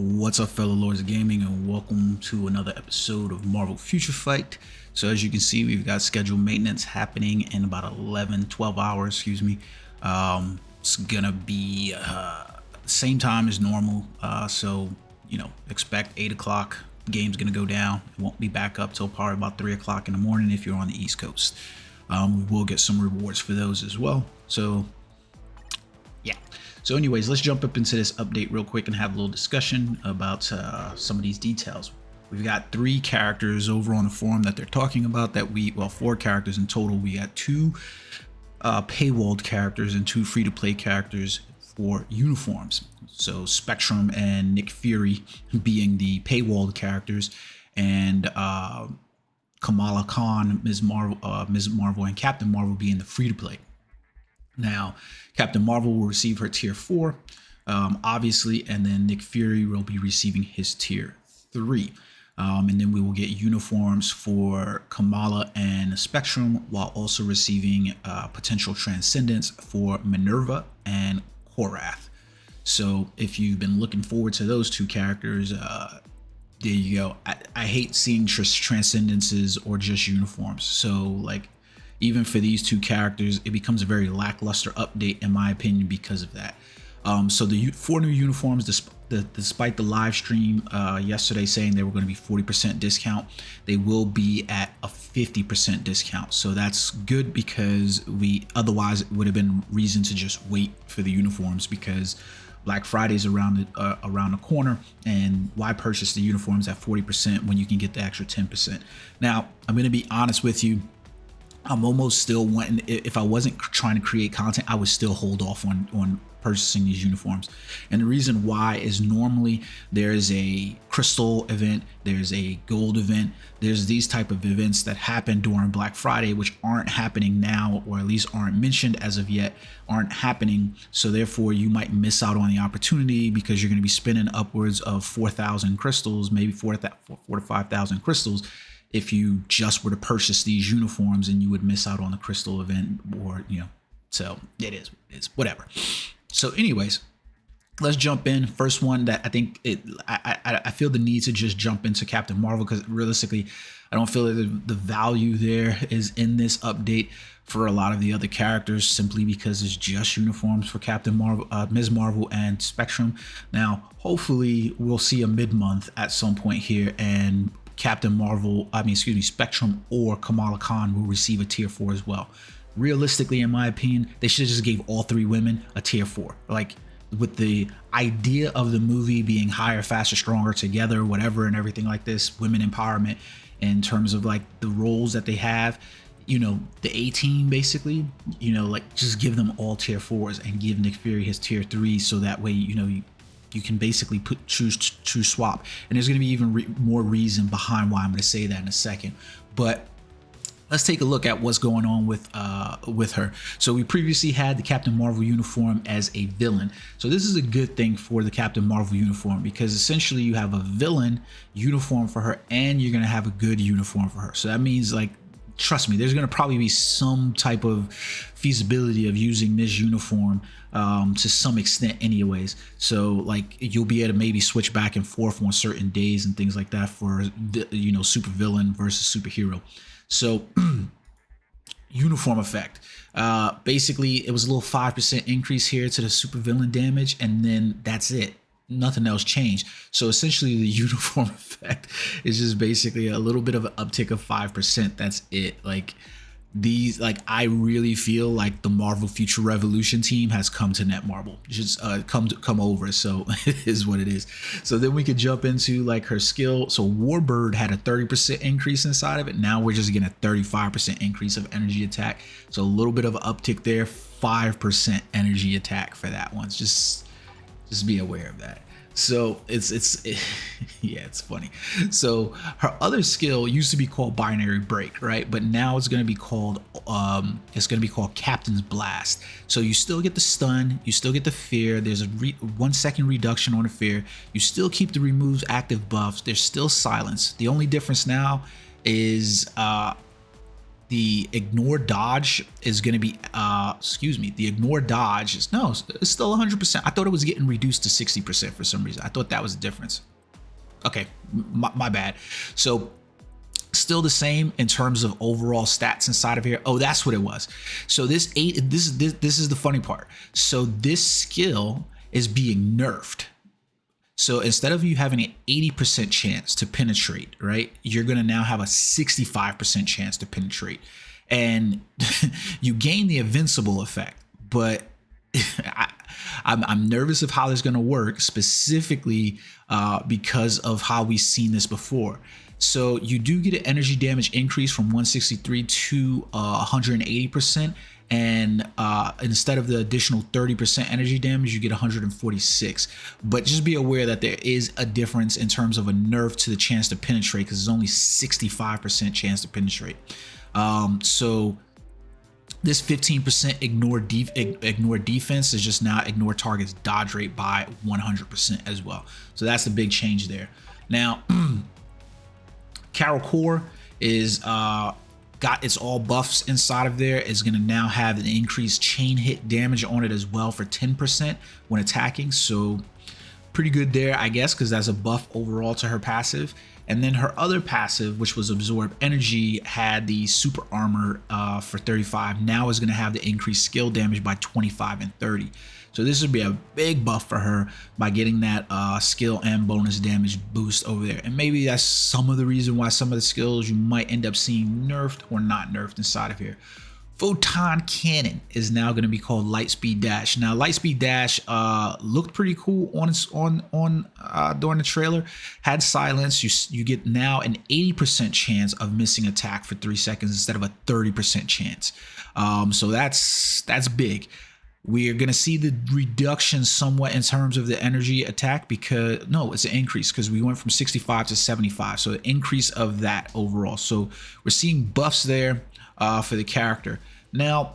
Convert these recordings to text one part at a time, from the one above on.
What's up, fellow lords of gaming, and welcome to another episode of Marvel Future Fight. So as you can see, we've got scheduled maintenance happening in about 12 hours, excuse me. It's gonna be same time as normal, so expect 8 o'clock. The game's gonna go down. It won't be back up till probably about 3 o'clock in the morning if you're on the East Coast. We will get some rewards for those as well. So yeah. So anyways, let's jump up into this update real quick and have a little discussion about some of these details. We've got 3 characters over on the forum that they're talking about well, 4 characters in total. We got 2 paywalled characters and 2 free-to-play characters for uniforms. So Spectrum and Nick Fury being the paywalled characters, and Kamala Khan, Ms. Marvel, and Captain Marvel being the free-to-play. Now, Captain Marvel will receive her tier 4, obviously, and then Nick Fury will be receiving his tier 3. And then we will get uniforms for Kamala and Spectrum, while also receiving potential transcendence for Minerva and Korath. So if you've been looking forward to those 2 characters, there you go. I hate seeing transcendences or just uniforms. So like, even for these 2 characters, it becomes a very lackluster update in my opinion because of that. So the 4 new uniforms, despite the live stream yesterday saying they were going to be 40% discount, they will be at a 50% discount. So that's good, because otherwise it would have been reason to just wait for the uniforms, because Black Friday's around the corner, and why purchase the uniforms at 40% when you can get the extra 10%? Now, I'm going to be honest with you. I'm almost still wanting, if I wasn't trying to create content, I would still hold off on purchasing these uniforms. And the reason why is, normally there's a crystal event, there's a gold event, there's these type of events that happen during Black Friday, which aren't happening now, or at least aren't mentioned as of yet, aren't happening. So therefore you might miss out on the opportunity, because you're going to be spending upwards of 4,000 crystals, maybe 4 to 5,000 crystals, if you just were to purchase these uniforms, and you would miss out on the crystal event, or so it's whatever. So anyways, let's jump in. First one that I think I feel the need to just jump into Captain Marvel, because realistically I don't feel that the value there is in this update for a lot of the other characters, simply because it's just uniforms for Captain Marvel, Ms. Marvel, and Spectrum. Now hopefully we'll see a mid-month at some point here, and Spectrum or Kamala Khan will receive a tier 4 as well. Realistically, in my opinion, they should have just gave all 3 women a tier 4. Like, with the idea of the movie being higher, faster, stronger, together, whatever, and everything like this, women empowerment in terms of like the roles that they have, the A-team basically, like, just give them all tier 4s and give Nick Fury his tier 3, so that way, you can basically choose swap. And there's going to be even more reason behind why I'm going to say that in a second. But let's take a look at what's going on with her. So we previously had the Captain Marvel uniform as a villain. So this is a good thing for the Captain Marvel uniform, because essentially you have a villain uniform for her, and you're going to have a good uniform for her. So that means, like, trust me, there's going to probably be some type of feasibility of using this uniform to some extent anyways. So like, you'll be able to maybe switch back and forth on certain days and things like that for super villain versus superhero. So uniform effect, basically it was a little 5% increase here to the super villain damage, and then that's it. Nothing else changed. So essentially the uniform effect is just basically a little bit of an uptick of 5%. That's it. Like, I really feel like the Marvel Future Revolution team has come to Netmarble, just come over. So it is what it is. So then we could jump into like her skill. So Warbird had a 30% increase inside of it. Now we're just getting a 35% increase of energy attack. So a little bit of an uptick there. 5% energy attack for that one. Just be aware of that. So yeah, it's funny. So her other skill used to be called Binary Break, right? But now it's going to be called Captain's Blast. So you still get the stun, you still get the fear. There's a 1 second reduction on the fear. You still keep the removes active buffs. There's still silence. The only difference now is the ignore dodge is going to be, the ignore dodge is, no, it's still 100%. I thought it was getting reduced to 60% for some reason. I thought that was the difference. Okay, my bad. So still the same in terms of overall stats inside of here. Oh, that's what it was. So this is the funny part. So this skill is being nerfed. So instead of you having an 80% chance to penetrate, right, you're going to now have a 65% chance to penetrate. And you gain the invincible effect. But I'm nervous of how this is going to work, specifically because of how we've seen this before. So you do get an energy damage increase from 163 to 180%. And instead of the additional 30% energy damage, you get 146. But just be aware that there is a difference in terms of a nerf to the chance to penetrate, because there's only 65% chance to penetrate. So this 15% ignore defense is just now ignore target's dodge rate by 100% as well. So that's the big change there. Now, Carol Core is got its all buffs inside of there. Is going to now have an increased chain hit damage on it as well for 10% when attacking. So pretty good there, I guess, because that's a buff overall to her passive. And then her other passive, which was absorb energy, had the super armor for 35. Now is going to have the increased skill damage by 25 and 30. So this would be a big buff for her by getting that skill and bonus damage boost over there. And maybe that's some of the reason why some of the skills you might end up seeing nerfed or not nerfed inside of here. Photon Cannon is now going to be called Lightspeed Dash. Now, Lightspeed Dash looked pretty cool during the trailer. Had silence. You get now an 80% chance of missing attack for 3 seconds instead of a 30% chance. So that's big. We are going to see the reduction somewhat in terms of the energy attack, because no, it's an increase because we went from 65 to 75. So an increase of that overall. So we're seeing buffs there for the character. Now,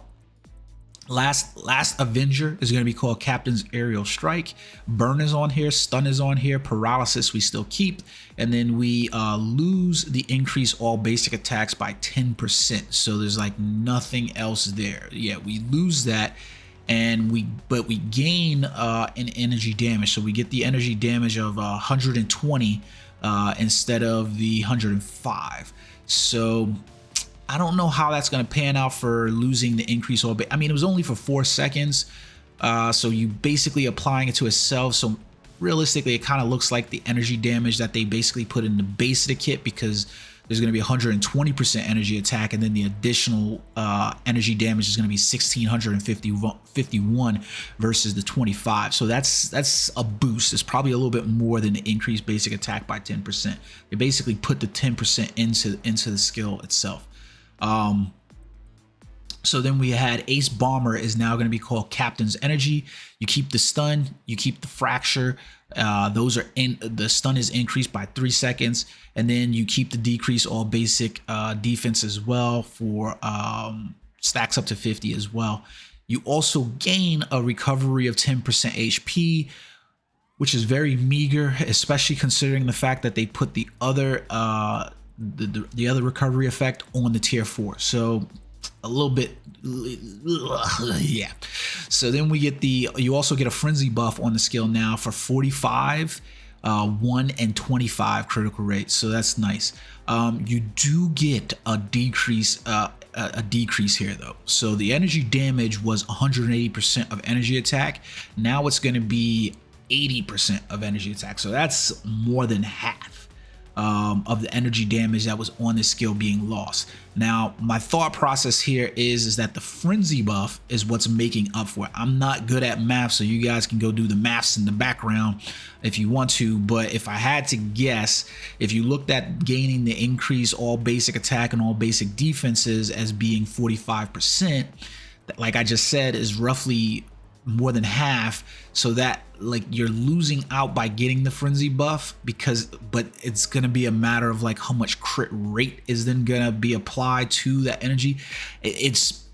last Avenger is going to be called Captain's Aerial Strike. Burn is on here. Stun is on here. Paralysis we still keep. And then we lose the increase all basic attacks by 10%. So there's like nothing else there. Yeah, we lose that. And we gain an energy damage. So we get the energy damage of 120 instead of the 105. So I don't know how that's going to pan out for losing the increase. I mean, it was only for 4 seconds. So you basically applying it to itself. So realistically, it kind of looks like the energy damage that they basically put in the base of the kit, because there's going to be 120% energy attack, and then the additional energy damage is going to be 1651 versus the 25. So that's a boost. It's probably a little bit more than the increased basic attack by 10%. They basically put the 10% into the skill itself. So then we had Ace Bomber is now going to be called Captain's Energy. You keep the stun, you keep the fracture. The stun is increased by 3 seconds, and then you keep the decrease all basic defense as well for stacks up to 50 as well. You also gain a recovery of 10% HP, which is very meager, especially considering the fact that they put the other the other recovery effect on the tier 4. So a little bit, yeah. So then we get you also get a frenzy buff on the skill now for 45, 1 and 25 critical rate. So that's nice. You do get a decrease here though. So the energy damage was 180% of energy attack. Now it's going to be 80% of energy attack. So that's more than half of the energy damage that was on this skill being lost. Now, my thought process here is that the frenzy buff is what's making up for it. I'm not good at math, so you guys can go do the maths in the background if you want to. But if I had to guess, if you looked at gaining the increase all basic attack and all basic defenses as being 45%, like I just said, is roughly more than half. So that like you're losing out by getting the frenzy buff, but it's gonna be a matter of like how much crit rate is then gonna be applied to that energy. It's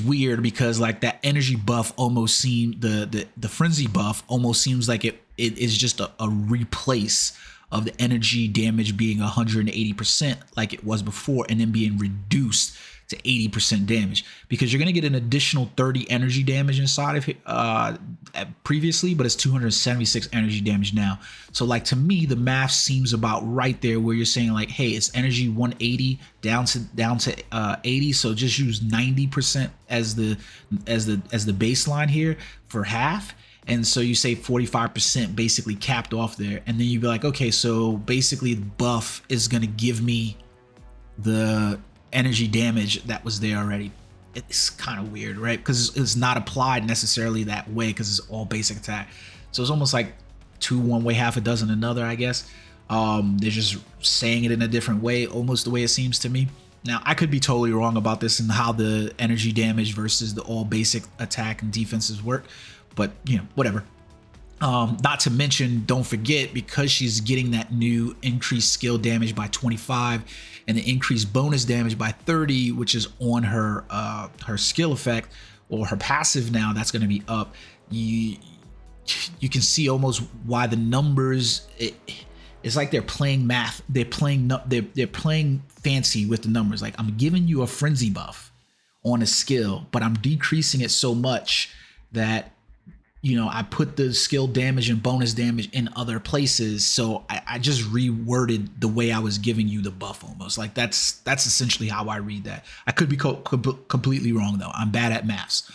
weird because like that energy buff almost seemed the frenzy buff almost seems like it is just a replace of the energy damage being 180% like it was before, and then being reduced to 80% damage, because you're going to get an additional 30 energy damage inside of it previously, but it's 276 energy damage now. So like, to me, the math seems about right there, where you're saying like, hey, it's energy 180 down to 80, so just use 90% as the baseline here for half. And so you say 45% basically capped off there, and then you'd be like, okay, so basically the buff is going to give me the energy damage that was there already. It's kind of weird, right? Because it's not applied necessarily that way, because it's all basic attack. So it's almost like 2 one way, half a dozen another, I guess. They're just saying it in a different way, almost the way it seems to me. Now, I could be totally wrong about this and how the energy damage versus the all basic attack and defenses work, but you know, whatever. Not to mention, don't forget, because she's getting that new increased skill damage by 25 and the increased bonus damage by 30, which is on her skill effect or her passive now, that's going to be up. You can see almost why the numbers, it's like they're playing math. They're playing fancy with the numbers. Like, I'm giving you a frenzy buff on a skill, but I'm decreasing it so much that, you know, I put the skill damage and bonus damage in other places. So I just reworded the way I was giving you the buff almost. Like, that's essentially how I read that. I could be completely wrong though. I'm bad at maths.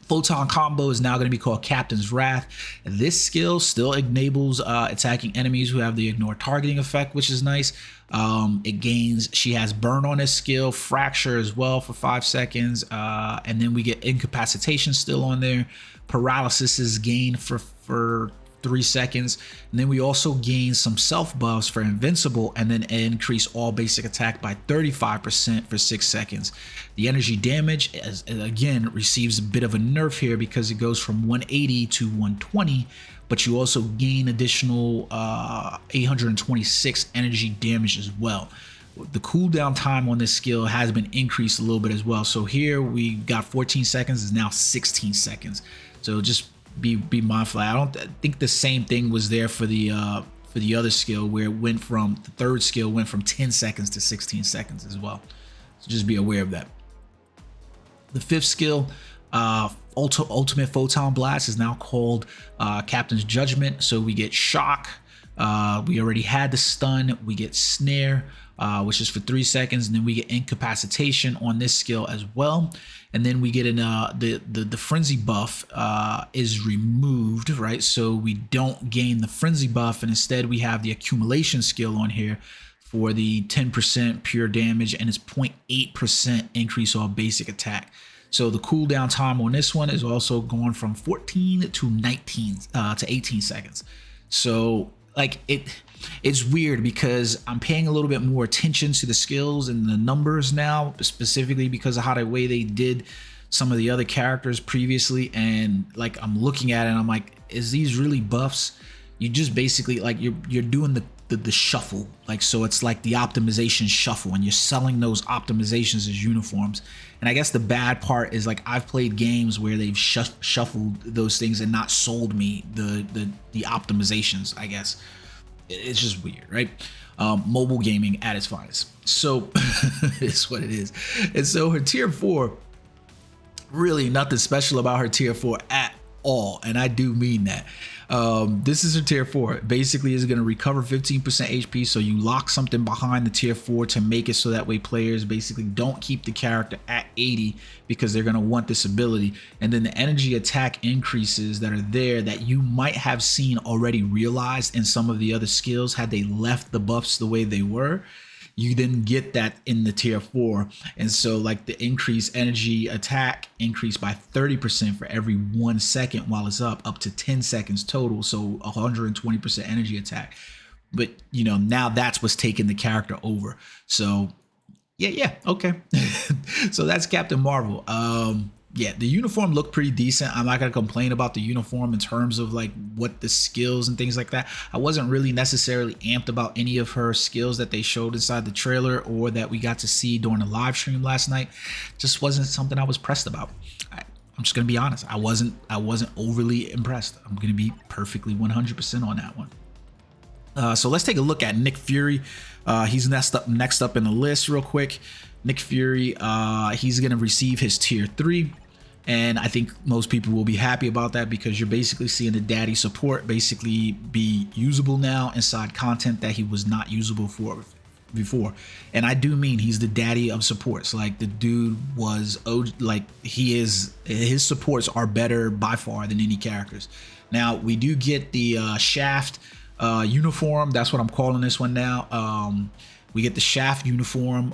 Photon combo is now going to be called Captain's Wrath. This skill still enables attacking enemies who have the ignore targeting effect, which is nice. She has burn on this skill, fracture as well for 5 seconds, and then we get incapacitation still on there. Paralysis is gained for 3 seconds, and then we also gain some self buffs for invincible, and then increase all basic attack by 35% for 6 seconds. The energy damage again receives a bit of a nerf here, because it goes from 180 to 120, but you also gain additional 826 energy damage as well. The cooldown time on this skill has been increased a little bit as well. So here we got 14 seconds, is now 16 seconds. So just be mindful. I don't think the same thing was there for the other skill, where it went from, the third skill went from 10 seconds to 16 seconds as well. So just be aware of that. The 5th skill, Ultimate Photon Blast, is now called Captain's Judgment. So we get shock. We already had the stun. We get snare, which is for 3 seconds, and then we get incapacitation on this skill as well. And then we get the frenzy buff is removed, right? So we don't gain the frenzy buff, and instead we have the accumulation skill on here for the 10% pure damage, and it's 0.8% increase all basic attack. So the cooldown time on this one is also going from 14 to 19 to 18 seconds. So like, it's weird, because I'm paying a little bit more attention to the skills and the numbers now, specifically because of how the way they did some of the other characters previously. And like, I'm looking at it and I'm like, is these really buffs? You just basically like, you're doing the shuffle. Like, so it's like the optimization shuffle, and you're selling those optimizations as uniforms. And I guess the bad part is, like, I've played games where they've shuffled those things and not sold me the optimizations, I guess. It's just weird, right? Mobile gaming at its finest. So it's what it is. And so her tier 4, really nothing special about her tier 4 at all, and I do mean that. This is her tier 4. Basically, is going to recover 15% HP, so you lock something behind the tier 4 to make it so that way players basically don't keep the character at 80, because they're going to want this ability. And then the energy attack increases that are there that you might have seen already realized in some of the other skills had they left the buffs the way they were. You then get that in the tier 4. And so like, the increased energy attack increased by 30% for every 1 second while it's up to 10 seconds total. So 120% energy attack. But you know, now that's what's taking the character over. So yeah, okay. So that's Captain Marvel. Yeah, the uniform looked pretty decent. I'm not gonna complain about the uniform in terms of like what the skills and things like that. I wasn't really necessarily amped about any of her skills that they showed inside the trailer or that we got to see during the live stream last night. Just wasn't something I was pressed about. I'm just gonna be honest. I wasn't overly impressed. I'm gonna be perfectly 100% on that one. So let's take a look at Nick Fury. He's next up in the list real quick. Nick Fury, he's going to receive his tier 3. And I think most people will be happy about that, because you're basically seeing the daddy support basically be usable now inside content that he was not usable for before. And I do mean he's the daddy of supports. Like, the dude was, like, he is, his supports are better by far than any characters. Now we do get the Shaft uniform. That's what I'm calling this one now. We get the Shaft uniform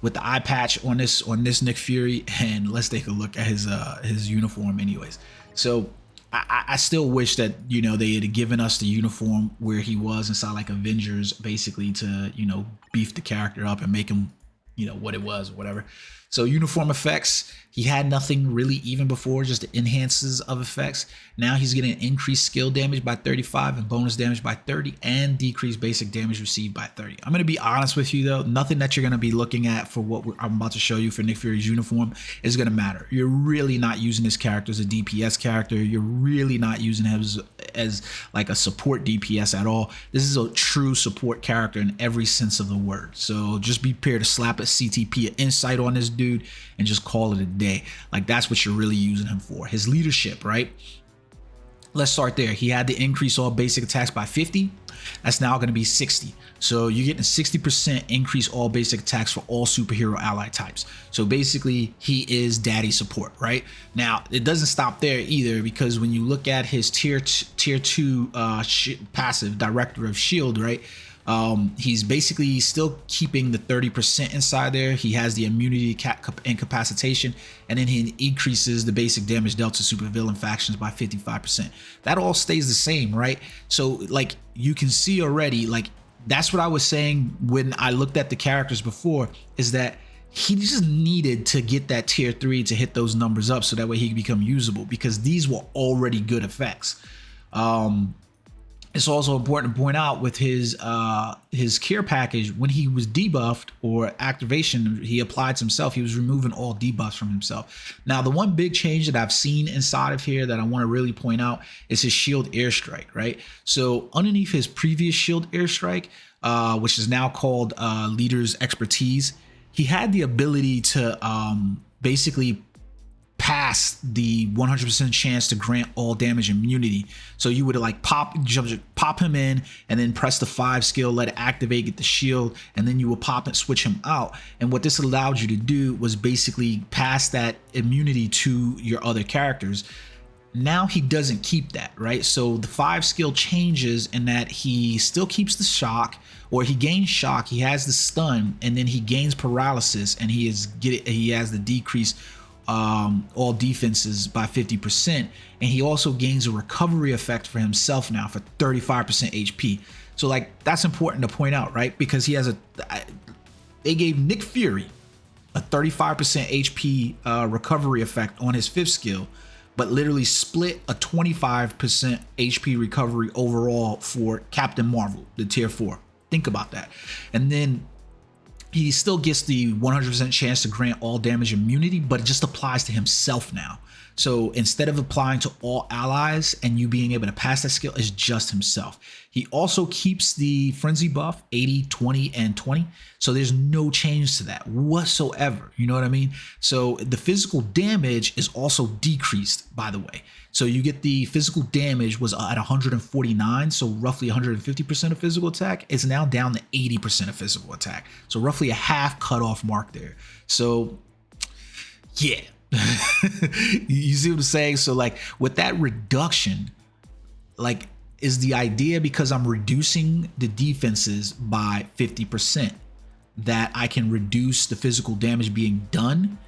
with the eye patch on this Nick Fury, and let's take a look at his uniform anyways. So I still wish that, you know, they had given us the uniform where he was inside like Avengers, basically, to, you know, beef the character up and make him, you know, what it was or whatever. So uniform effects, he had nothing really even before, just the enhances of effects. Now he's getting increased skill damage by 35 and bonus damage by 30 and decreased basic damage received by 30. I'm going to be honest with you though, nothing that you're going to be looking at for what I'm about to show you for Nick Fury's uniform is going to matter. You're really not using this character as a DPS character. You're really not using him as like a support DPS at all. This is a true support character in every sense of the word. So just be prepared to slap a CTP, an insight on this dude, and just call it a day. Like, that's what you're really using him for. His leadership, right? Let's start there. He had to increase all basic attacks by 50. That's now going to be 60. So you're getting a 60% increase all basic attacks for all superhero ally types. So basically, he is daddy support, right? Now, it doesn't stop there either, because when you look at his tier 2 passive, Director of Shield, right? He's basically still keeping the 30% inside there. He has the immunity incapacitation, and then he increases the basic damage dealt to supervillain factions by 55%. That all stays the same, right? So like, you can see already, like, that's what I was saying when I looked at the characters before, is that he just needed to get that tier 3 to hit those numbers up so that way he can become usable, because these were already good effects. It's also important to point out with his care package, when he was debuffed or activation, he applied to himself. He was removing all debuffs from himself. Now, the one big change that I've seen inside of here that I want to really point out is his shield airstrike, right? So underneath his previous shield airstrike, which is now called Leader's Expertise, he had the ability to basically pass the 100% chance to grant all damage immunity. So you would like pop him in and then press the 5 skill, let it activate, get the shield, and then you will pop and switch him out. And what this allowed you to do was basically pass that immunity to your other characters. Now he doesn't keep that, right? So the 5 skill changes in that he still keeps the shock, or he gains shock, he has the stun, and then he gains paralysis, and he has the decrease all defenses by 50%, and he also gains a recovery effect for himself now for 35% HP. So like, that's important to point out, right? Because he has they gave Nick Fury a 35% HP recovery effect on his 5th skill, but literally split a 25% HP recovery overall for Captain Marvel, the tier 4. Think about that. And then he still gets the 100% chance to grant all damage immunity, but it just applies to himself now. So instead of applying to all allies and you being able to pass that skill, it's just himself. He also keeps the frenzy buff 80, 20, and 20. So there's no change to that whatsoever. You know what I mean? So the physical damage is also decreased, by the way. So you get the physical damage was at 149, so roughly 150% of physical attack. It's now down to 80% of physical attack. So roughly a half cutoff mark there. So yeah. You see what I'm saying? So like, with that reduction, like, is the idea, because I'm reducing the defenses by 50%, that I can reduce the physical damage being done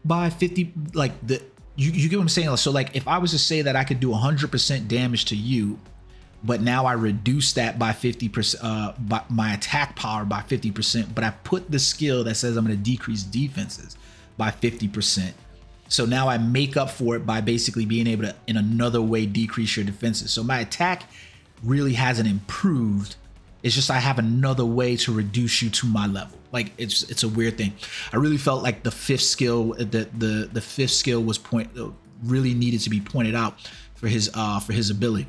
by 50? Like, you get what I'm saying? So like, if I was to say that I could do 100% damage to you, but now I reduce that by 50%, by my attack power by 50%, but I put the skill that says I'm going to decrease defenses by 50%. So now I make up for it by basically being able to, in another way, decrease your defenses. So my attack really hasn't improved. It's just I have another way to reduce you to my level. Like, it's a weird thing. I really felt like the 5th skill, the 5th skill was really needed to be pointed out for his ability.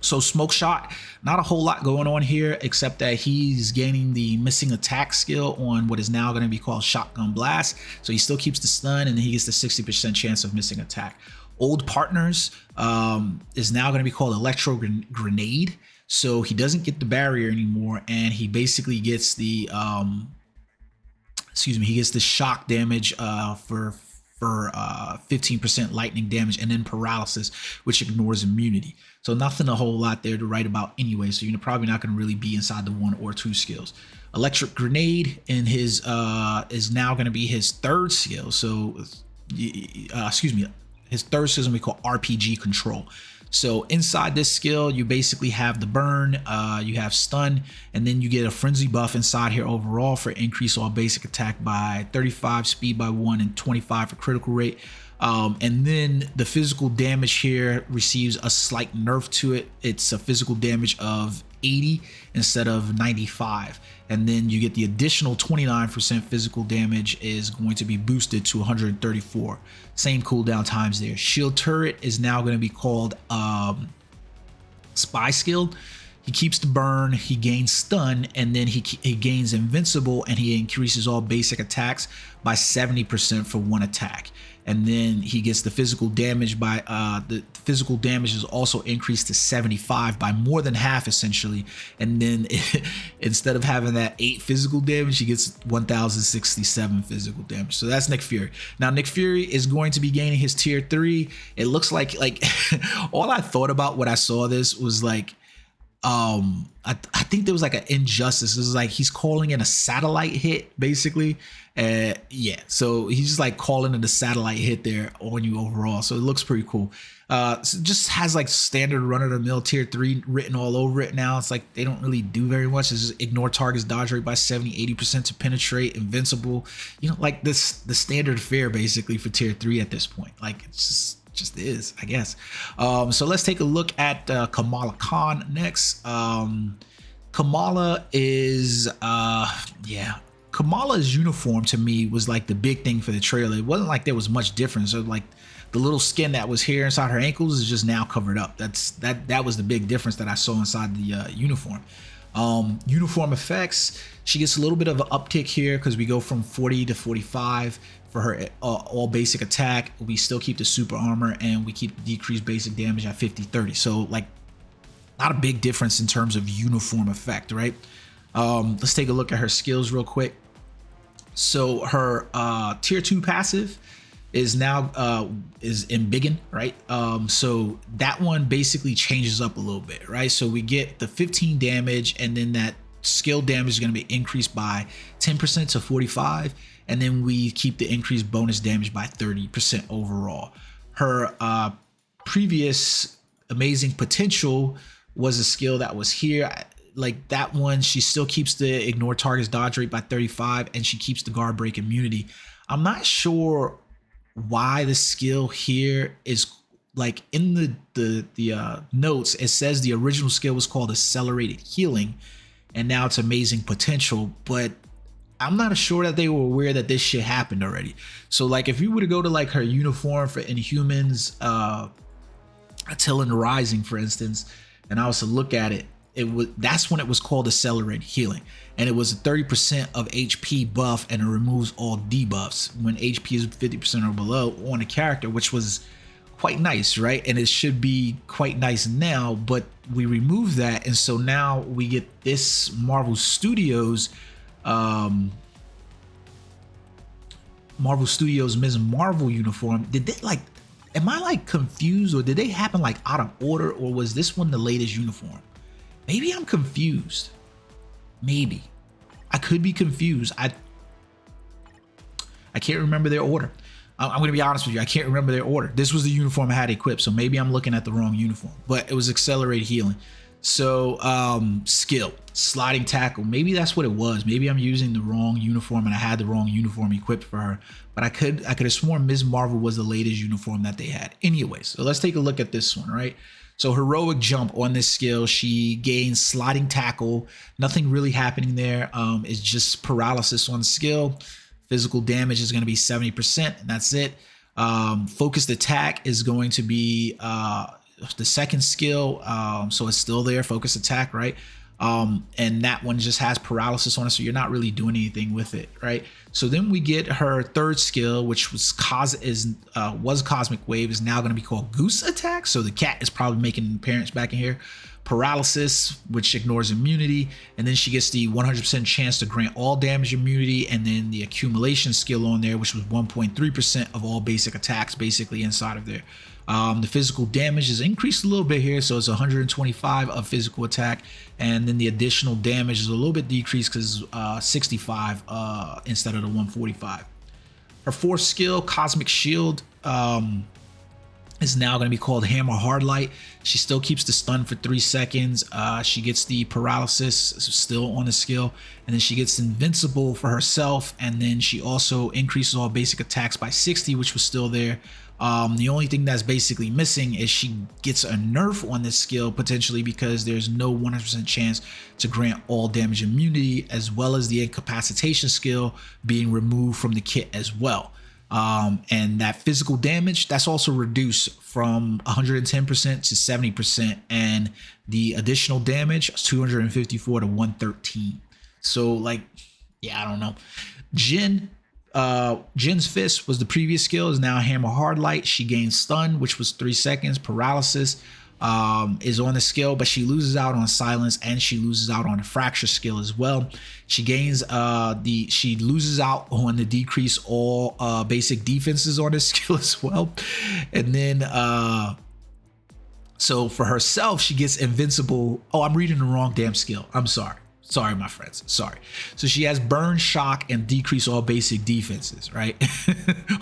So smoke shot, not a whole lot going on here, except that he's gaining the missing attack skill on what is now going to be called shotgun blast. So he still keeps the stun, and then he gets the 60% chance of missing attack. Old partners is now going to be called electro grenade. So he doesn't get the barrier anymore, and he basically gets the he gets the shock damage for 15% lightning damage, and then paralysis, which ignores immunity. So nothing a whole lot there to write about anyway. So you're probably not going to really be inside the 1 or 2 skills. Electric grenade in his is now going to be his 3rd skill. So his 3rd skill is going to be called RPG control. So inside this skill, you basically have the burn, you have stun, and then you get a frenzy buff inside here overall for increase all basic attack by 35, speed by 1, and 25 for critical rate. And then the physical damage here receives a slight nerf to it. It's a physical damage of 80 instead of 95. And then you get the additional 29% physical damage is going to be boosted to 134. Same cooldown times there. Shield turret is now going to be called spy skill. He keeps the burn, he gains stun, and then he gains invincible, and he increases all basic attacks by 70% for 1 attack. And then he gets the physical damage by the physical damage is also increased to 75 by more than half essentially. And then instead of having that 8 physical damage, he gets 1067 physical damage. So that's Nick Fury. Now Nick Fury is going to be gaining his tier 3. It looks like all I thought about when I saw this was like, I think there was like an injustice. It was like he's calling in a satellite hit basically. Yeah, so he's just like calling in a satellite hit there on you overall. So it looks pretty cool. So it just has like standard run-of-the-mill tier 3 written all over it now. It's like they don't really do very much. It's just ignore targets, dodge rate by 70-80% to penetrate, invincible. You know, like the standard fare basically for tier 3 at this point. Like it's just is, I guess. So let's take a look at Kamala Khan next. Kamala is Kamala's uniform to me was like the big thing for the trailer. It wasn't like there was much difference. So like the little skin that was here inside her ankles is just now covered up. That was the big difference that I saw inside the uniform. Uniform effects, she gets a little bit of an uptick here because we go from 40 to 45 for her all basic attack. We still keep the super armor, and we keep the decreased basic damage at 50-30. So like not a big difference in terms of uniform effect, right? Let's take a look at her skills real quick. So her tier 2 passive is now is embiggen, right? So that one basically changes up a little bit, right? So we get the 15 damage, and then that skill damage is going to be increased by 10% to 45, and then we keep the increased bonus damage by 30% overall. Her previous amazing potential was a skill that was here. Like that one, she still keeps the ignore targets dodge rate by 35, and she keeps the guard break immunity. I'm not sure why the skill here is like in the notes. It says the original skill was called accelerated healing, and now it's amazing potential, but I'm not sure that they were aware that this shit happened already. So like if you were to go to like her uniform for Inhumans, Attila and Rising, for instance, and I was to look at it, that's when it was called accelerated healing, and it was a 30% of HP buff, and it removes all debuffs when HP is 50% or below on a character, which was quite nice, right? And it should be quite nice now, but we removed that, and so now we get this Marvel Studios Ms. Marvel uniform. Did they like, am I like confused, or did they happen like out of order, or was this one the latest uniform? Maybe I'm confused. Maybe I could be confused. I can't remember their order. I'm going to be honest with you. I can't remember their order. This was the uniform I had equipped, so maybe I'm looking at the wrong uniform, but it was accelerated healing. So skill, sliding tackle, maybe that's what it was. Maybe I'm using the wrong uniform, and I had the wrong uniform equipped for her, but I could have sworn Ms. Marvel was the latest uniform that they had. Anyway, so let's take a look at this one, right? So heroic jump on this skill, she gains sliding tackle. Nothing really happening there. It's just paralysis on the skill. Physical damage is going to be 70%, and that's it. Focused attack is going to be the second skill. So it's still there, focus attack, right? And that one just has paralysis on it, so you're not really doing anything with it, right? So then we get her third skill, which was Cosmic Wave, is now going to be called Goose Attack. So the cat is probably making an appearance back in here. Paralysis, which ignores immunity, and then she gets the 100% chance to grant all damage immunity, and then the accumulation skill on there, which was 1.3% of all basic attacks basically inside of there. The physical damage is increased a little bit here, so it's 125 of physical attack, and then the additional damage is a little bit decreased because 65 instead of the 145. Her fourth skill, Cosmic Shield, is now going to be called Hammer Hardlight. She still keeps the stun for 3 seconds. She gets the paralysis still on the skill, and then she gets invincible for herself, and then she also increases all basic attacks by 60, which was still there. The only thing that's basically missing is she gets a nerf on this skill potentially, because there's no 100% chance to grant all damage immunity, as well as the incapacitation skill being removed from the kit as well. And that physical damage, that's also reduced from 110% to 70%, and the additional damage is 254 to 113. So like, yeah, I don't know. Jin's Fist was the previous skill, is now Hammer Hardlight. She gains stun, which was 3 seconds. Paralysis is on the skill, but she loses out on silence, and she loses out on the fracture skill as well. She gains she loses out on the decrease all basic defenses on this skill as well. And then so for herself, she gets invincible. Oh, I'm reading the wrong damn skill. I'm sorry. Sorry, my friends. Sorry. So she has burn, shock, and decrease all basic defenses, right?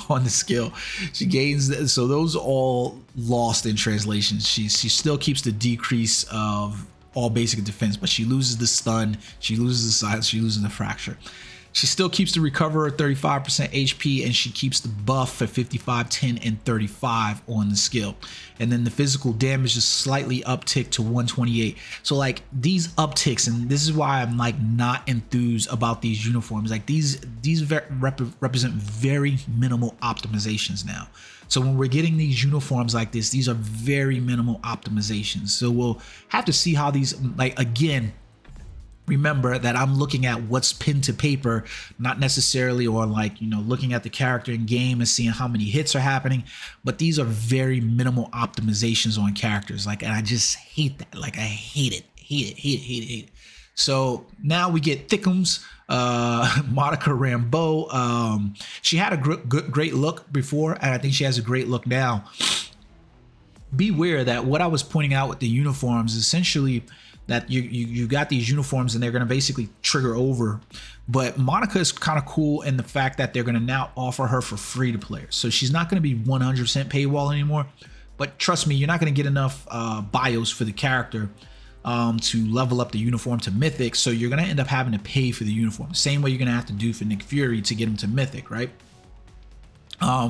On the skill. She gains, so those are all lost in translation. She still keeps the decrease of all basic defense, but she loses the stun, she loses the silence, she loses the fracture. She still keeps the recover 35% HP, and she keeps the buff for 55, 10, and 35 on the skill. And then the physical damage is slightly upticked to 128. So like these upticks, and this is why I'm like not enthused about these uniforms. Like these represent very minimal optimizations now. So when we're getting these uniforms like this, these are very minimal optimizations. So we'll have to see how these, like, again, remember that I'm looking at what's pinned to paper, not necessarily on like, you know, looking at the character in game and seeing how many hits are happening, but these are very minimal optimizations on characters. Like, and I just hate that. Like, I hate it. So now we get Thickums, Monica Rambeau. She had a great look before, and I think she has a great look now. Beware that what I was pointing out with the uniforms, essentially, that you got these uniforms and they're going to basically trigger over, but Monica is kind of cool in the fact that they're going to now offer her for free to players. So she's not going to be 100% paywall anymore, but trust me, you're not going to get enough bios for the character to level up the uniform to Mythic, so you're going to end up having to pay for the uniform. Same way you're going to have to do for Nick Fury to get him to Mythic, right?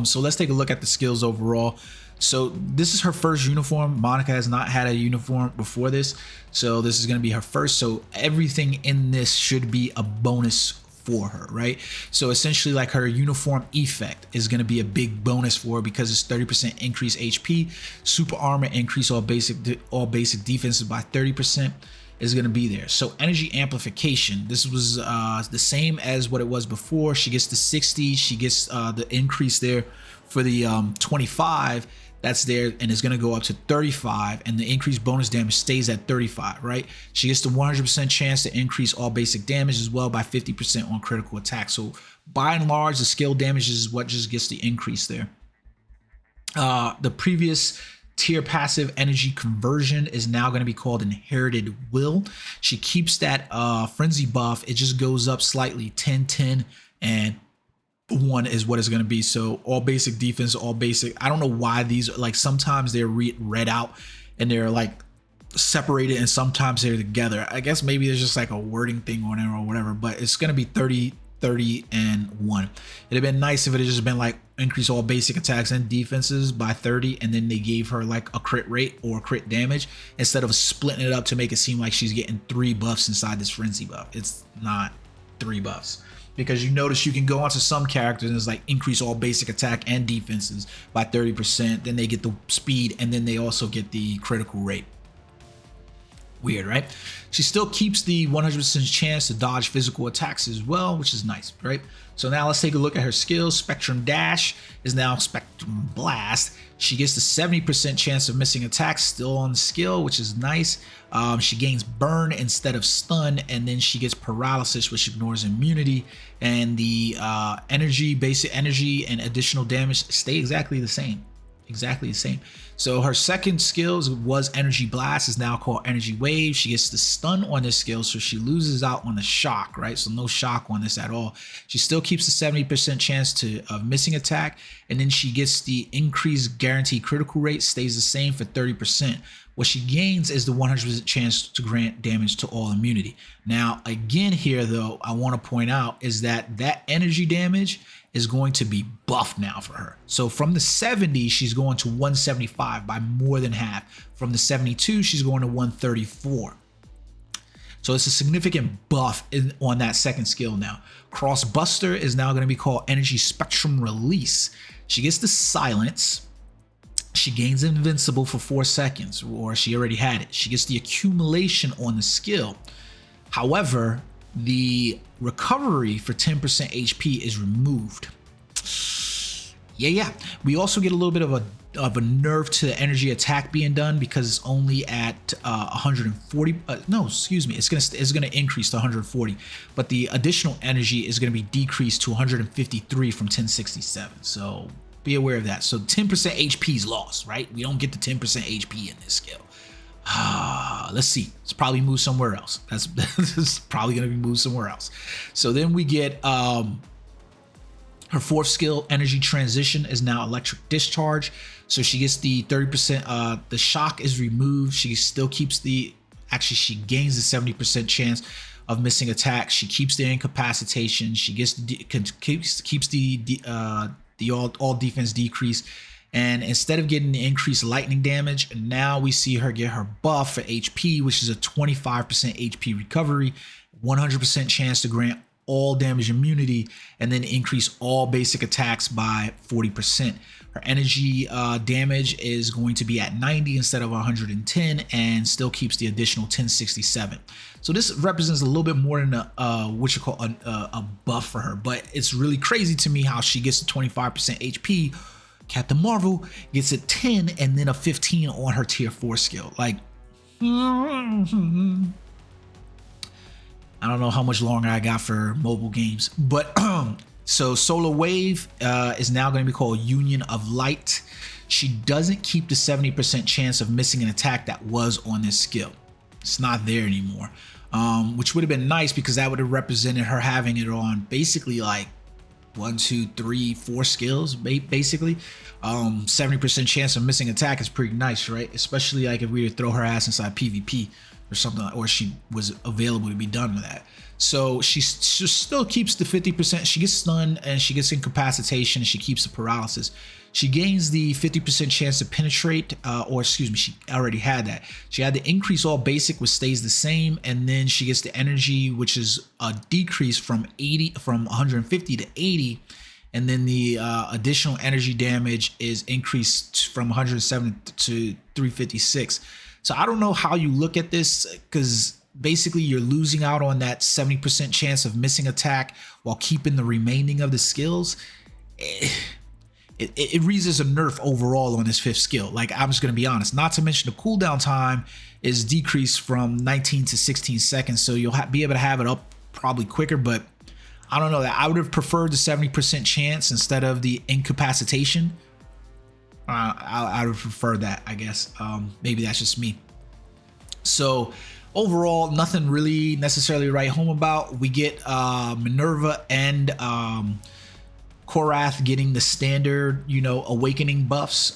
So let's take a look at the skills overall. So this is her first uniform. Monica has not had a uniform before this, so this is going to be her first. So everything in this should be a bonus for her, right? So essentially, like, her uniform effect is going to be a big bonus for her because it's 30% increase HP, super armor increase all basic defenses by 30% is going to be there. So energy amplification, this was the same as what it was before. She gets the 60, she gets the increase there for the 25. That's there, and it's going to go up to 35, and the increased bonus damage stays at 35, right? She gets the 100% chance to increase all basic damage as well by 50% on critical attack. So by and large, the skill damage is what just gets the increase there. The previous tier passive energy conversion is now going to be called Inherited Will. She keeps that frenzy buff. It just goes up slightly, 10, 10, and 1 is what it's going to be. So all basic defense, all basic. I don't know why these are, like, sometimes they're read out and they're like separated, and sometimes they're together. I guess maybe there's just like a wording thing on it or whatever, but it's going to be 30, 30, and 1. It'd have been nice if it had just been like increase all basic attacks and defenses by 30, and then they gave her like a crit rate or crit damage instead of splitting it up to make it seem like she's getting 3 buffs inside this frenzy buff. It's not 3 buffs. because you notice you can go onto some characters and it's like increase all basic attack and defenses by 30%. Then they get the speed, and then they also get the critical rate. Weird, right? She still keeps the 100% chance to dodge physical attacks as well, which is nice, right? So now let's take a look at her skills. Spectrum Dash is now Spectrum Blast. She gets the 70% chance of missing attacks still on the skill, which is nice. She gains Burn instead of Stun, and then she gets Paralysis, which ignores immunity. And the energy, basic energy, and additional damage stay exactly the same. Exactly the same. So her second skill was Energy Blast, is now called Energy Wave. She gets the stun on this skill, so she loses out on the shock, right? So no shock on this at all. She still keeps the 70% chance of missing attack, and then she gets the increased guaranteed critical rate, stays the same for 30%. What she gains is the 100% chance to grant damage to all immunity. Now, again here though, I want to point out is that energy damage is going to be buffed now for her. So from the 70, she's going to 175 by more than half. From the 72, she's going to 134. So it's a significant buff on that second skill now. Crossbuster is now going to be called Energy Spectrum Release. She gets the silence. She gains invincible for 4 seconds, or she already had it. She gets the accumulation on the skill. However, the recovery for 10% HP is removed. Yeah. We also get a little bit of a nerf to the energy attack being done, because it's only at 140. No, excuse me. It's gonna increase to 140, but the additional energy is gonna be decreased to 153 from 1067. So be aware of that. So 10% HP is lost, right? We don't get the 10% HP in this skill. Let's see. It's probably moved somewhere else. That's probably going to be moved somewhere else. So then we get her fourth skill, Energy Transition, is now Electric Discharge. So she gets the 30%. The shock is removed. She still keeps she gains the 70% chance of missing attack. She keeps the incapacitation. She keeps the all defense decrease. And instead of getting the increased lightning damage, now we see her get her buff for HP, which is a 25% HP recovery, 100% chance to grant all damage immunity, and then increase all basic attacks by 40%. Her energy damage is going to be at 90 instead of 110, and still keeps the additional 1067. So this represents a little bit more than a buff for her, but it's really crazy to me how she gets a 25% HP. Captain Marvel gets a 10 and then a 15 on her tier 4 skill. Like, I don't know how much longer I got for mobile games, but so Solar Wave is now going to be called Union of Light. She doesn't keep the 70% chance of missing an attack that was on this skill. It's not there anymore, which would have been nice, because that would have represented her having it on basically like 1, 2, 3, 4 skills basically. 70% chance of missing attack is pretty nice, right? Especially like if we were to throw her ass inside PvP or something, or she was available to be done with that. So she still keeps the 50%. She gets stunned and she gets incapacitation, and she keeps the paralysis. She gains the 50% chance to penetrate, or excuse me, she already had that. She had the increase all basic, which stays the same, and then she gets the energy, which is a decrease from 150 to 80, and then the additional energy damage is increased from 107 to 356. So I don't know how you look at this, because basically you're losing out on that 70% chance of missing attack while keeping the remaining of the skills. It reads as a nerf overall on this fifth skill. Like, I'm just going to be honest, not to mention the cooldown time is decreased from 19 to 16 seconds. So you'll be able to have it up probably quicker, but I don't know, that I would have preferred the 70% chance instead of the incapacitation. I would prefer that, I guess. Maybe that's just me. So overall, nothing really necessarily to write home about. We get Minerva and Korath getting the standard, awakening buffs.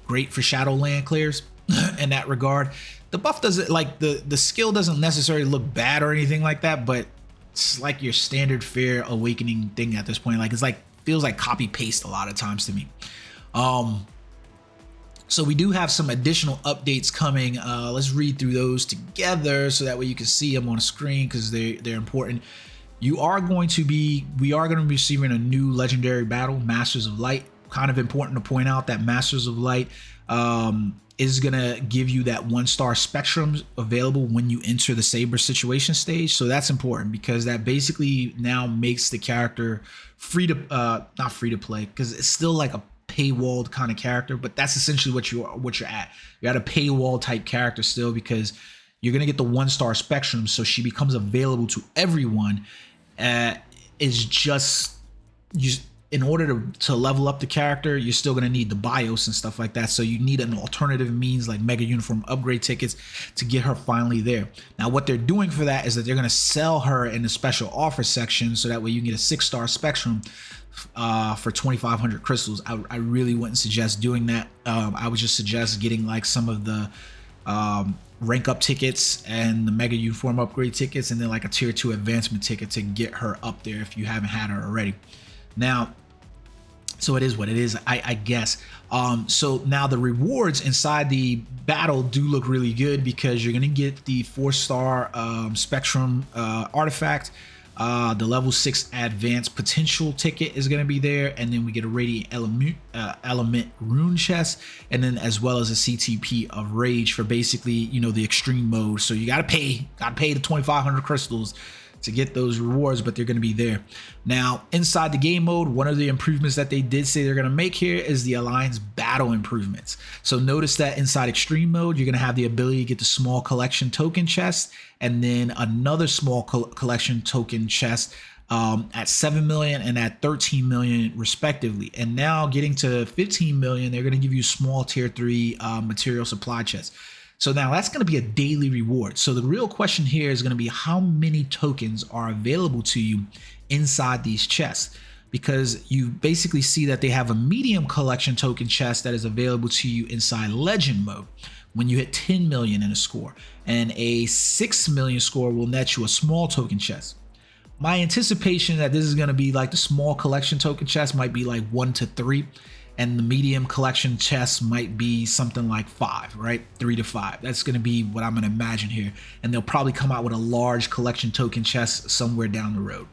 Great for Shadowland clears in that regard. The buff doesn't, like, the skill doesn't necessarily look bad or anything like that, but it's like your standard fair awakening thing at this point. Like, it's like, feels like copy paste a lot of times to me. So we do have some additional updates coming. Let's read through those together so that way you can see them on the screen, because they're important. we are going to be receiving a new legendary battle, Masters of Light. Kind of important to point out that Masters of Light is gonna give you that 1-star spectrum available when you enter the Saber situation stage. So that's important because that basically now makes the character free to not free to play, because it's still like a paywalled kind of character, but that's essentially what you're at. You're at a paywall type character still, because you're gonna get the 1-star spectrum, so she becomes available to everyone. Is just in order to level up the character, you're still going to need the BIOS and stuff like that. So you need an alternative means like Mega Uniform upgrade tickets to get her finally there. Now, what they're doing for that is that they're going to sell her in the special offer section, so that way you can get a 6-star spectrum for 2,500 crystals. I really wouldn't suggest doing that. I would just suggest getting like some of the rank up tickets and the Mega Uniform upgrade tickets, and then like a tier 2 advancement ticket to get her up there if you haven't had her already. Now, so it is what it is, I guess. So now the rewards inside the battle do look really good, because you're gonna get the 4-star spectrum artifact. The level 6 advanced potential ticket is going to be there, and then we get a radiant element rune chest, and then as well as a CTP of rage for basically, you know, the extreme mode. So you got to pay the 2,500 crystals to get those rewards, but they're going to be there. Now, inside the game mode, one of the improvements that they did say they're going to make here is the Alliance battle improvements. So notice that inside extreme mode, you're going to have the ability to get the small collection token chest, and then another small collection token chest at 7 million and at 13 million respectively. And now getting to 15 million, they're going to give you small tier 3 material supply chests. So now that's going to be a daily reward. So the real question here is going to be how many tokens are available to you inside these chests, because you basically see that they have a medium collection token chest that is available to you inside legend mode when you hit 10 million in a score, and a 6 million score will net you a small token chest. My anticipation that this is going to be like the small collection token chest might be like 1 to 3, and the medium collection chest might be something like 5, right? 3 to 5. That's going to be what I'm going to imagine here. And they'll probably come out with a large collection token chest somewhere down the road.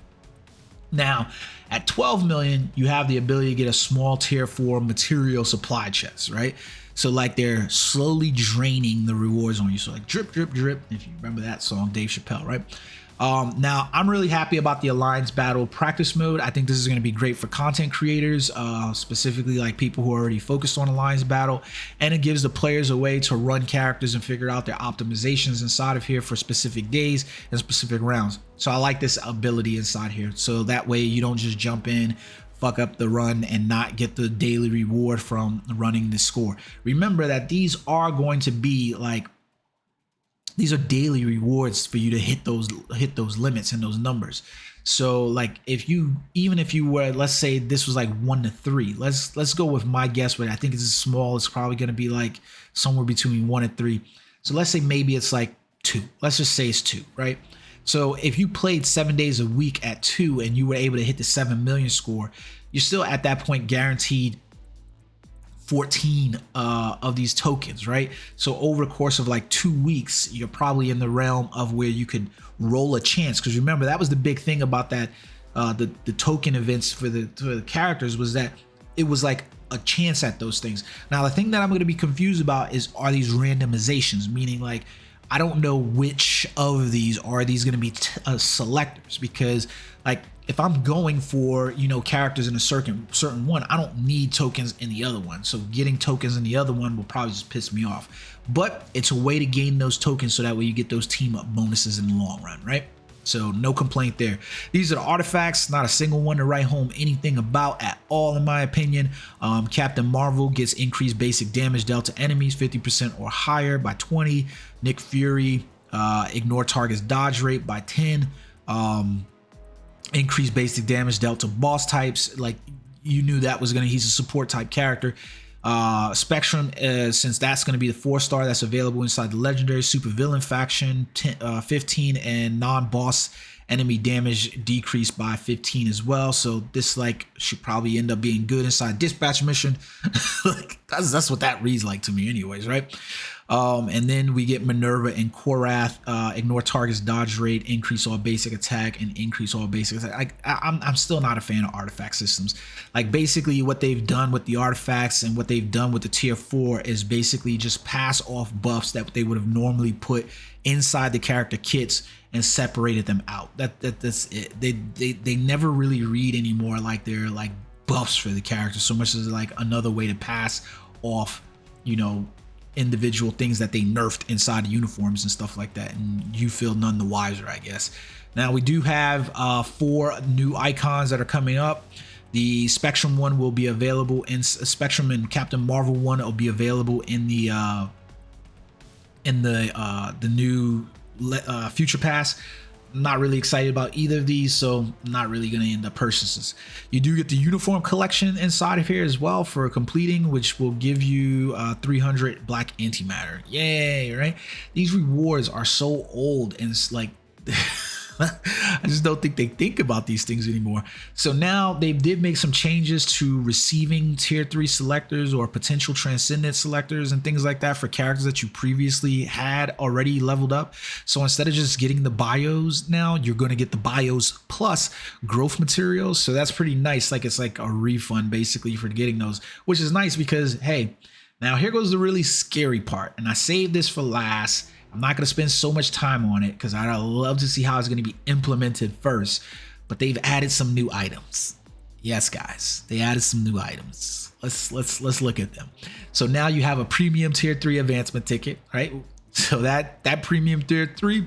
Now, at 12 million, you have the ability to get a small tier 4 material supply chest, right? So like they're slowly draining the rewards on you. So like drip, drip, drip. If you remember that song, Dave Chappelle, right? Now, I'm really happy about the Alliance Battle practice mode. I think this is going to be great for content creators, specifically like people who are already focused on Alliance Battle. And it gives the players a way to run characters and figure out their optimizations inside of here for specific days and specific rounds. So I like this ability inside here. So that way you don't just jump in, fuck up the run, and not get the daily reward from running the score. Remember that these are going to be like, these are daily rewards for you to hit those limits and those numbers. So like even if you were, let's say this was like 1 to 3, let's go with my guess, but I think it's small. It's probably going to be like somewhere between 1 and 3. So let's say maybe it's like 2. Let's just say it's 2, right? So if you played 7 days a week at 2 and you were able to hit the 7 million score, you're still at that point guaranteed 14 of these tokens, right? So over the course of like 2 weeks, you're probably in the realm of where you could roll a chance. Because remember, that was the big thing about that, the token events for the characters, was that it was like a chance at those things. Now, the thing that I'm going to be confused about is, are these randomizations? Meaning like, I don't know which of these are these going to be selectors, because like if I'm going for, you know, characters in a certain one, I don't need tokens in the other one. So getting tokens in the other one will probably just piss me off. But it's a way to gain those tokens so that way you get those team up bonuses in the long run, right? So no complaint there. These are the artifacts, not a single one to write home anything about at all, in my opinion. Captain Marvel gets increased basic damage dealt to enemies 50% or higher by 20. Nick Fury, ignore target's dodge rate by 10. Increased basic damage dealt to boss types. Like, you knew that was he's a support type character. Spectrum, since that's going to be the 4-star that's available inside the legendary super villain faction, 15, and non-boss Enemy damage decreased by 15 as well. So this like should probably end up being good inside dispatch mission. Like that's what that reads like to me anyways, right? And then we get Minerva and Korath, ignore target's dodge rate, increase all basic attack, and increase all basic attack. I'm still not a fan of artifact systems. Like basically what they've done with the artifacts and what they've done with the tier 4 is basically just pass off buffs that they would have normally put inside the character kits and separated them out. That's it. They never really read anymore like they're like buffs for the character so much as like another way to pass off, you know, individual things that they nerfed inside the uniforms and stuff like that, and you feel none the wiser, I guess. Now we do have 4 new icons that are coming up. The Spectrum one will be available in Spectrum, and Captain Marvel one will be available in the new Future Pass. I'm not really excited about either of these, so I'm not really going to end up purchases. You do get the uniform collection inside of here as well for completing, which will give you 300 black antimatter. Yay, right? These rewards are so old, and it's like I just don't think they think about these things anymore. So now they did make some changes to receiving tier 3 selectors or potential transcendent selectors and things like that for characters that you previously had already leveled up. So instead of just getting the bios, now you're going to get the bios plus growth materials. So that's pretty nice. Like it's like a refund basically for getting those, which is nice because, hey, now here goes the really scary part. And I saved this for last. I'm not going to spend so much time on it because I'd love to see how it's going to be implemented first, but they've added some new items. Yes, guys, they added some new items. Let's look at them. So now you have a premium tier 3 advancement ticket, right? So that premium tier 3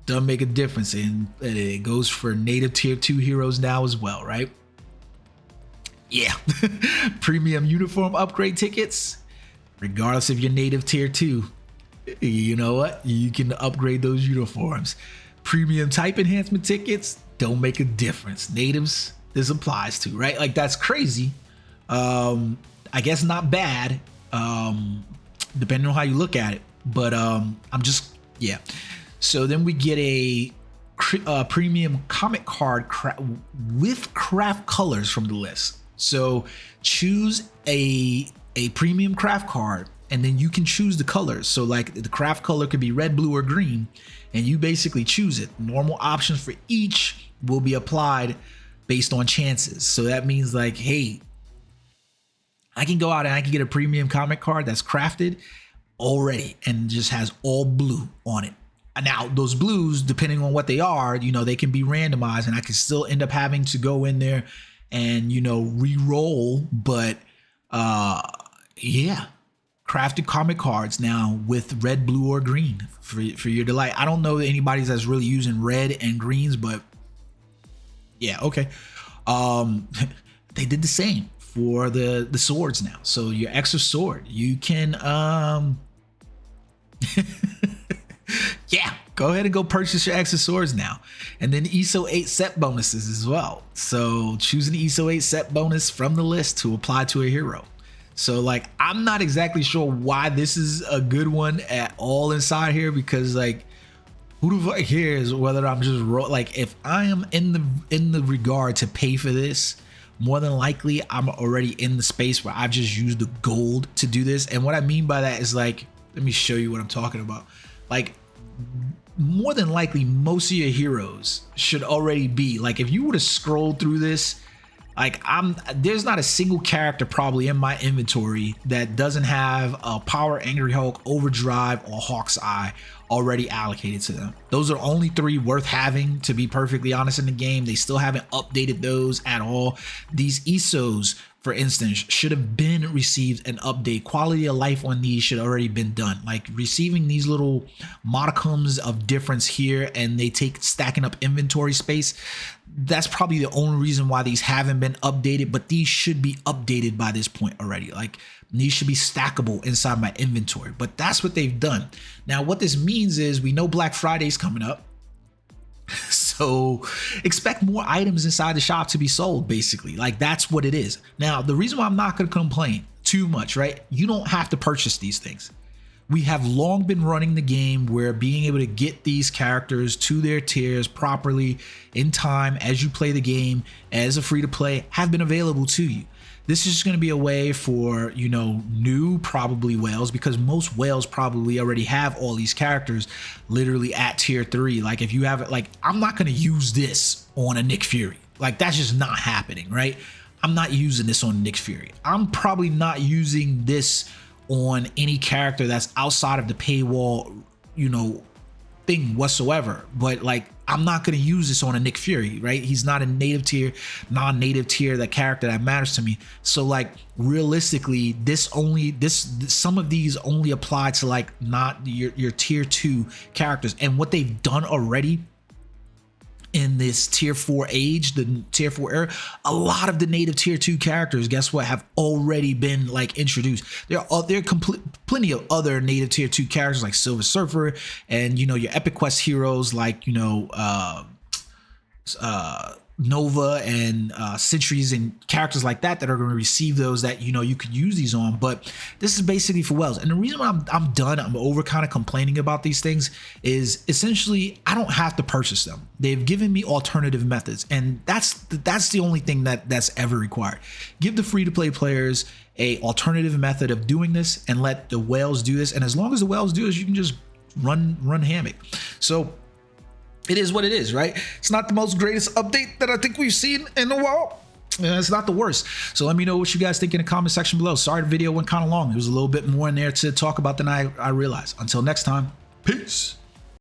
does make a difference, and it goes for native tier 2 heroes now as well, right? Yeah. Premium uniform upgrade tickets, regardless of your native tier 2. You know what? You can upgrade those uniforms. Premium type enhancement tickets don't make a difference. Natives, this applies to, right? Like that's crazy. I guess not bad, depending on how you look at it. But yeah. So then we get a premium comic card with craft colors from the list. So choose a premium craft card, and then you can choose the colors. So like the craft color could be red, blue, or green, and you basically choose it. Normal options for each will be applied based on chances. So that means like, hey, I can go out and I can get a premium comic card that's crafted already and just has all blue on it. Now those blues, depending on what they are, you know, they can be randomized, and I can still end up having to go in there and, you know, re-roll. But yeah, crafted comic cards now with red, blue, or green for your delight. I don't know anybody's that's really using red and greens, but yeah, okay. They did the same for the swords now. So your extra sword, you can yeah, go ahead and go purchase your extra swords now. And then ESO 8 set bonuses as well. So choose an ESO 8 set bonus from the list to apply to a hero. So like, I'm not exactly sure why this is a good one at all inside here, because like, who the fuck cares whether I'm just like, if I am in the regard to pay for this, more than likely I'm already in the space where I've just used the gold to do this. And what I mean by that is like, let me show you what I'm talking about. Like, more than likely most of your heroes should already be like, if you were to scroll through this, like there's not a single character probably in my inventory that doesn't have a Power, Angry Hulk, Overdrive, or Hawk's Eye already allocated to them. Those are only 3 worth having, to be perfectly honest, in the game. They still haven't updated those at all. These ESOs, for instance, should have been received an update. Quality of life on these should already been done. Like receiving these little modicums of difference here, and they take stacking up inventory space. That's probably the only reason why these haven't been updated, but these should be updated by this point already. Like these should be stackable inside my inventory, but that's what they've done. Now, what this means is we know Black Friday's coming up. So expect more items inside the shop to be sold, basically. Like that's what it is. Now, the reason why I'm not going to complain too much, right? You don't have to purchase these things. We have long been running the game where being able to get these characters to their tiers properly in time as you play the game as a free-to-play have been available to you. This is just going to be a way for, you know, new probably whales, because most whales probably already have all these characters literally at tier 3. Like if you have it, like I'm not going to use this on a Nick Fury. Like that's just not happening, right? I'm not using this on Nick Fury. I'm probably not using this on any character that's outside of the paywall, you know, thing whatsoever. But like I'm not going to use this on a Nick Fury, right? He's not a native tier, non-native tier, that character that matters to me. So like realistically, some of these only apply to like not your tier 2 characters. And what they've done already in this tier 4 age, the tier 4 era, a lot of the native tier 2 characters, guess what, have already been like introduced. There are plenty of other native tier 2 characters like Silver Surfer and, you know, your Epic Quest heroes like, you know, Nova and Sentries and characters like that are going to receive those that, you know, you could use these on. But this is basically for whales. And the reason why I'm over kind of complaining about these things is essentially I don't have to purchase them. They've given me alternative methods, and that's the only thing that's ever required. Give the free-to-play players a alternative method of doing this and let the whales do this. And as long as the whales do this, you can just run hammock. So it is what it is, right? It's not the most greatest update that I think we've seen in a while. It's not the worst. So let me know what you guys think in the comment section below. Sorry the video went kind of long. There was a little bit more in there to talk about than I realized. Until next time, peace.